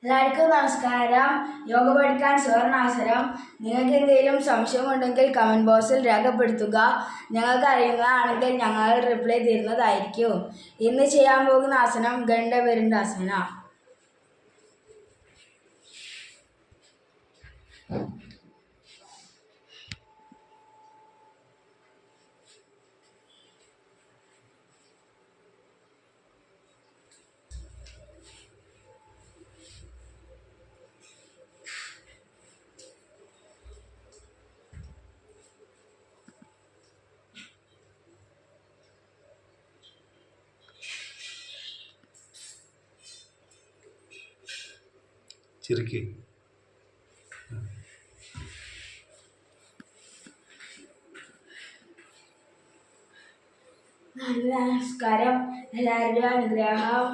എല്ലാവർക്കും നമസ്കാരം. യോഗ പഠിക്കാൻ സുവർണാവസരം. നിങ്ങൾക്ക് എന്തെങ്കിലും സംശയമുണ്ടെങ്കിൽ കമൻറ്റ് ബോക്സിൽ രേഖപ്പെടുത്തുക. ഞങ്ങൾക്ക് അറിയുന്നതാണെങ്കിൽ ഞങ്ങൾ റിപ്ലൈ തരുന്നതായിരിക്കും. ഇന്ന് ചെയ്യാൻ പോകുന്ന ആസനം ഗണ്ഡപീരുണ്ടാസന. ചിരിക്ക്. നമസ്കാരം. എല്ലാവരുടെയും അനുഗ്രഹം